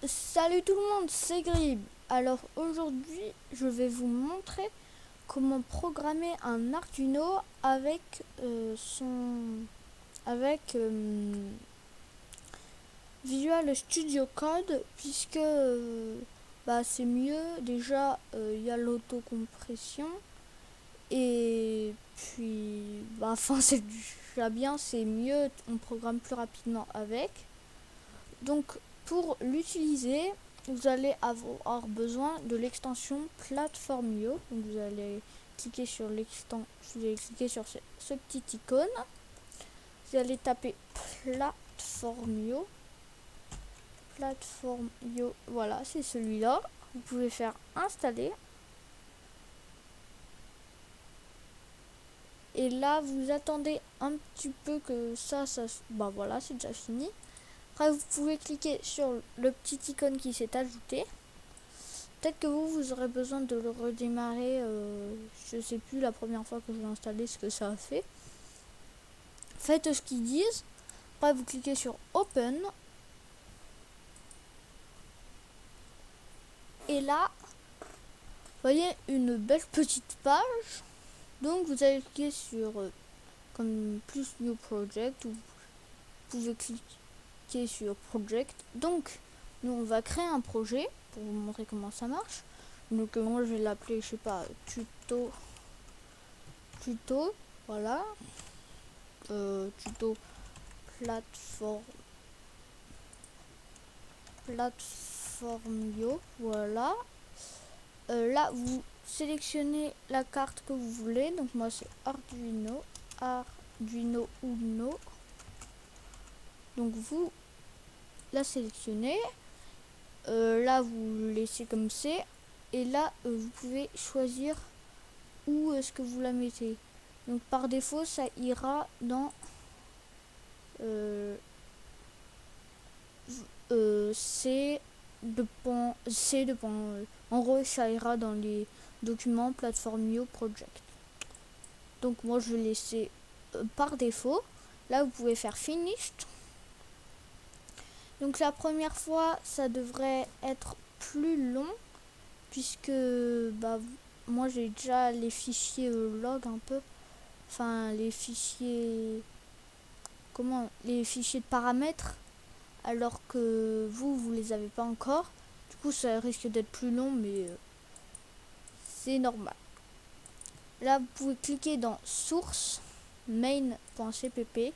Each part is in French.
Salut tout le monde, c'est Grib. Alors aujourd'hui, je vais vous montrer comment programmer un Arduino avec Visual Studio Code, puisque c'est mieux. Déjà, il y a l'autocompression et puis c'est déjà bien, c'est mieux, on programme plus rapidement avec. Donc pour l'utiliser, vous allez avoir besoin de l'extension Platformio. Donc vous allez cliquer sur ce petit icône. Vous allez taper Platformio, voilà, c'est celui-là. Vous pouvez faire installer. Et là, vous attendez un petit peu que voilà, c'est déjà fini. Après, vous pouvez cliquer sur le petit icône qui s'est ajouté. Peut-être que vous aurez besoin de le redémarrer. Je sais plus la première fois que je l'ai installé ce que ça a fait. Faites ce qu'ils disent. Après, vous cliquez sur Open. Et là, vous voyez une belle petite page. Donc, vous allez cliquer sur comme plus New Project. Ou vous pouvez cliquer sur Project. Donc, nous, on va créer un projet pour vous montrer comment ça marche. Donc, moi, je vais l'appeler, je sais pas, tuto, voilà. Tuto Platformio, voilà. Là, vous sélectionnez la carte que vous voulez. Donc, moi, c'est Arduino Uno. Donc, vous la sélectionnez. Là, vous laissez comme c'est. Et là, vous pouvez choisir où est-ce que vous la mettez. Donc, par défaut, ça ira dans en gros, ça ira dans les documents Platformio Project. Donc moi je vais laisser par défaut. Là vous pouvez faire Finished. Donc la première fois ça devrait être plus long, puisque moi j'ai déjà les fichiers log un peu, enfin les fichiers de paramètres, alors que vous les avez pas encore. Du coup ça risque d'être plus long, mais c'est normal. Là vous pouvez cliquer dans source main.cpp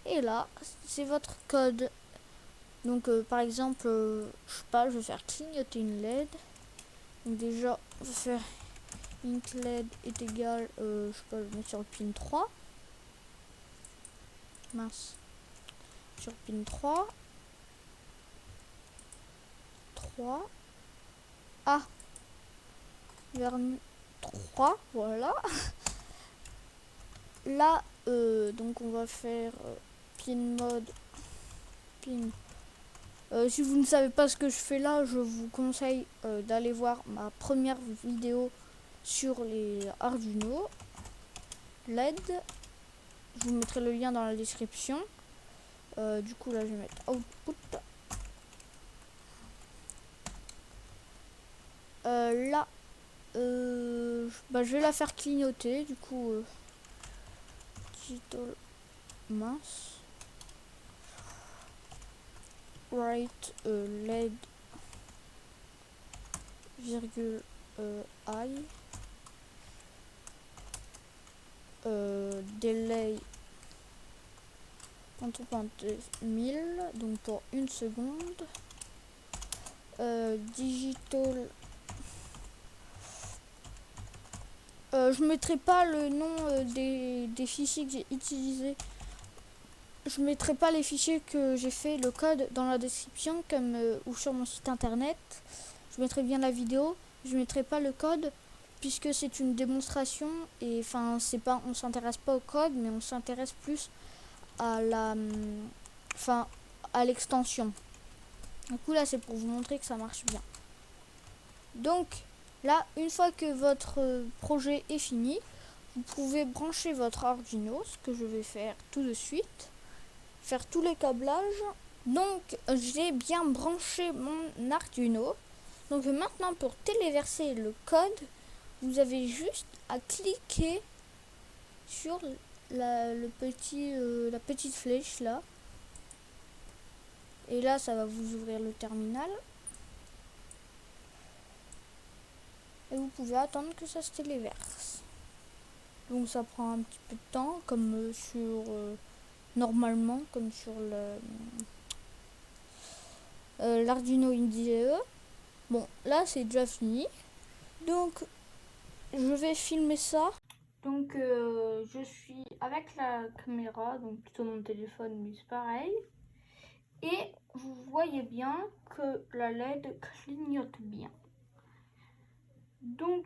et là c'est votre code. Donc par exemple, je sais pas, je vais faire clignoter une LED. Donc déjà je vais faire int LED est égal, je sais pas, je vais mettre sur le pin 3. Mince. Sur pin 3. Ah, vers 3, voilà. Là, donc on va faire pin mode, pin. Si vous ne savez pas ce que je fais là, je vous conseille d'aller voir ma première vidéo sur les Arduino LED. Je vous mettrai le lien dans la description. Du coup, là, je vais mettre output. Là, je vais la faire clignoter. Du coup, digital mince. Write LED virgule I delay entre parenthèses 1000, donc pour 1 seconde. Digital, je mettrai pas le nom des fichiers que j'ai utilisés. Je mettrai pas les fichiers que j'ai fait, le code, dans la description comme ou sur mon site internet. Je mettrai bien la vidéo. Je mettrai pas le code puisque c'est une démonstration et enfin on s'intéresse pas au code, mais on s'intéresse plus à à l'extension. Du coup là c'est pour vous montrer que ça marche bien. Donc là, une fois que votre projet est fini, vous pouvez brancher votre Arduino, ce que je vais faire tout de suite. Faire tous les câblages. Donc j'ai bien branché mon Arduino. Donc maintenant pour téléverser le code, vous avez juste à cliquer sur la petite flèche là. Et là ça va vous ouvrir le terminal. Et vous pouvez attendre que ça se téléverse. Donc ça prend un petit peu de temps comme normalement comme sur l'Arduino IDE. Bon là c'est déjà fini. Donc je vais filmer ça. Donc je suis avec la caméra, donc plutôt mon téléphone, mais c'est pareil. Et vous voyez bien que la LED clignote bien. Donc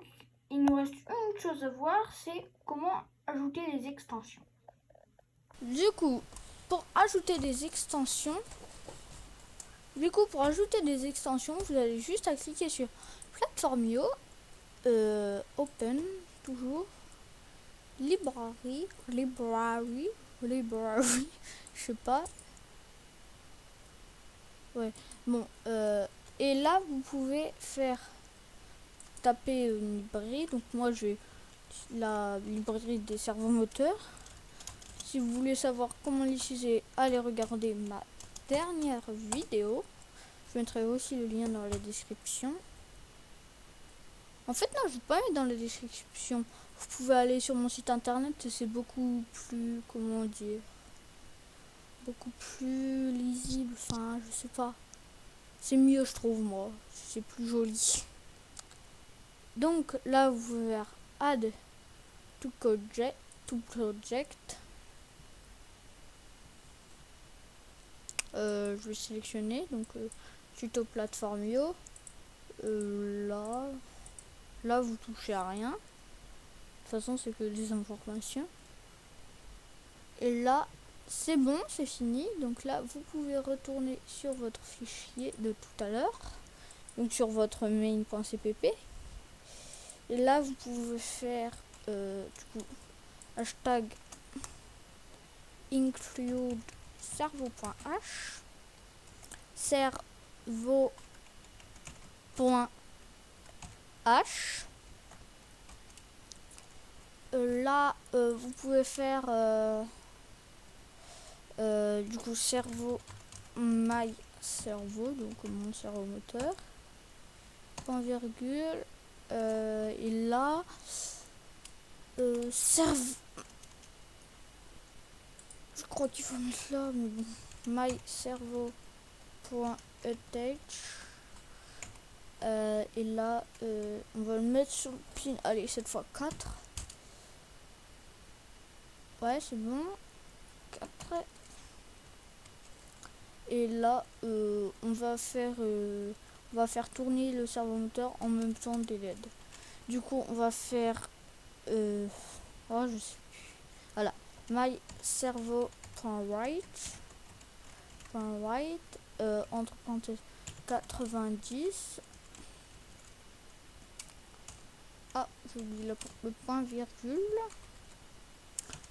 il nous reste une chose à voir, c'est comment ajouter des extensions. Du coup, pour ajouter des extensions, vous allez juste à cliquer sur Platformio, Open, toujours. Library, je sais pas. Ouais, bon, et là vous pouvez taper une librairie. Donc moi j'ai la librairie des servomoteurs. Si vous voulez savoir comment l'utiliser, allez regarder ma dernière vidéo. Je mettrai aussi le lien dans la description. En fait non, je ne vais pas mettre dans la description. Vous pouvez aller sur mon site internet, c'est beaucoup plus, comment dire, beaucoup plus lisible, enfin je sais pas. C'est mieux je trouve moi, c'est plus joli. Donc là vous pouvez faire Add to project. Je vais sélectionner donc tuto Platformio. Là vous touchez à rien. De toute façon c'est que des informations. Et là c'est bon, c'est fini. Donc là vous pouvez retourner sur votre fichier de tout à l'heure. Donc sur votre main.cpp. Et là vous pouvez faire du coup hashtag include cerveau.h, cerveau.h. Là vous pouvez faire du coup cerveau my cerveau, donc mon cerveau moteur, point virgule, et là cerveau, je crois qu'il faut mettre là, mais bon, my cerveau.attach. Et là on va le mettre sur le pin, allez cette fois 4. Ouais c'est bon, 4. Et là on va faire tourner le servomoteur en même temps des LED. Du coup on va faire je sais plus, voilà, my servo.write entre parenthèses 90. Ah, j'ai oublié le point virgule.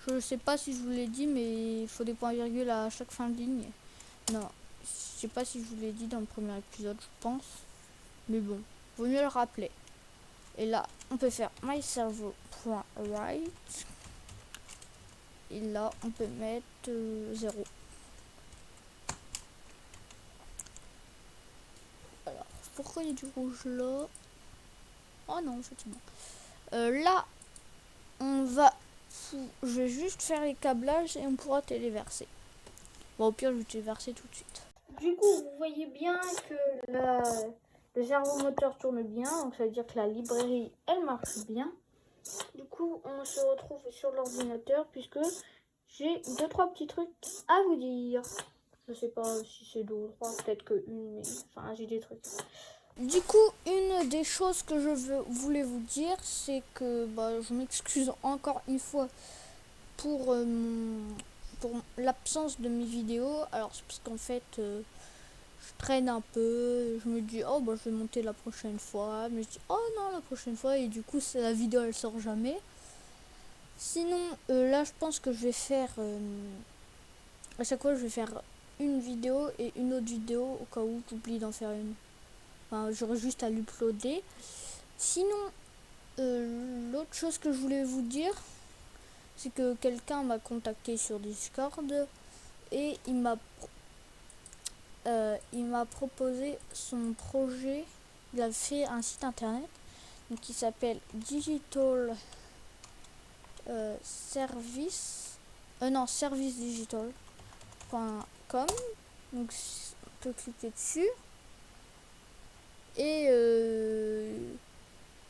Je sais pas si je vous l'ai dit, mais il faut des points virgules à chaque fin de ligne. Non, je sais pas si je vous l'ai dit dans le premier épisode, je pense. Mais bon, vaut mieux le rappeler. Et là, on peut faire myservo.write. Et là, on peut mettre 0. Alors, pourquoi il y a du rouge là? Oh non, effectivement. Là, je vais juste faire les câblages et on pourra téléverser. Bon, au pire, je vais téléverser tout de suite. Du coup, vous voyez bien que le servomoteur tourne bien. Donc, ça veut dire que la librairie, elle marche bien. Du coup, on se retrouve sur l'ordinateur puisque j'ai 2-3 petits trucs à vous dire. Je sais pas si c'est 2 ou 3, peut-être que une, mais enfin, j'ai des trucs. Du coup, une des choses que voulais vous dire, c'est que je m'excuse encore une fois pour l'absence de mes vidéos. Alors, c'est parce qu'en fait, je traîne un peu. Je me dis, je vais monter la prochaine fois. Mais je dis, oh non, la prochaine fois. Et du coup, la vidéo, elle sort jamais. Sinon, là, je pense que je vais faire... à chaque fois, je vais faire une vidéo et une autre vidéo au cas où j'oublie d'en faire une. Enfin, j'aurais juste à l'uploader. Sinon, l'autre chose que je voulais vous dire, c'est que quelqu'un m'a contacté sur Discord et il m'a proposé son projet. Il a fait un site internet donc, qui s'appelle Digital Service. Non, servicedigital.com. Donc, on peut cliquer dessus. Et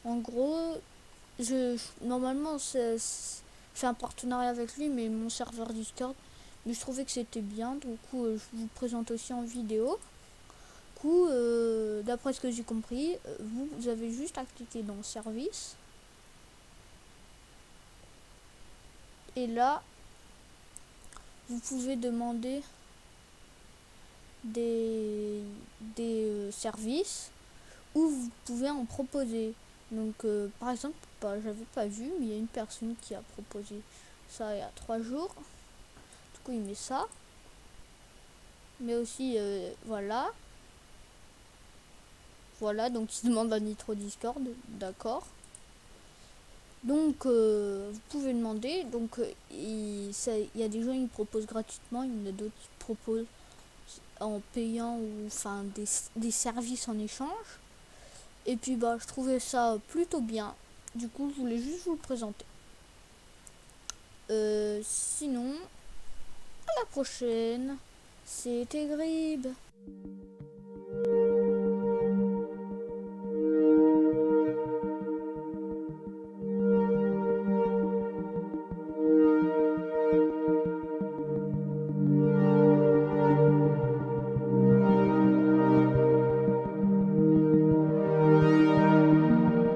en gros, normalement, je fais un partenariat avec lui, mais mon serveur Discord. Mais je trouvais que c'était bien, du coup, je vous présente aussi en vidéo. Du coup, d'après ce que j'ai compris, vous avez juste à cliquer dans Service. Et là, vous pouvez demander des services ou vous pouvez en proposer. Donc, par exemple, j'avais pas vu, mais il y a une personne qui a proposé ça il y a 3 jours. Du coup, il met ça. Mais aussi, voilà. Voilà, donc il demande à Nitro Discord. D'accord. Donc, vous pouvez demander. Donc, il y a des gens qui proposent gratuitement. Il y en a d'autres qui proposent en payant ou enfin des services en échange. Et puis, je trouvais ça plutôt bien. Du coup, je voulais juste vous le présenter. Sinon, à la prochaine. C'était Grib.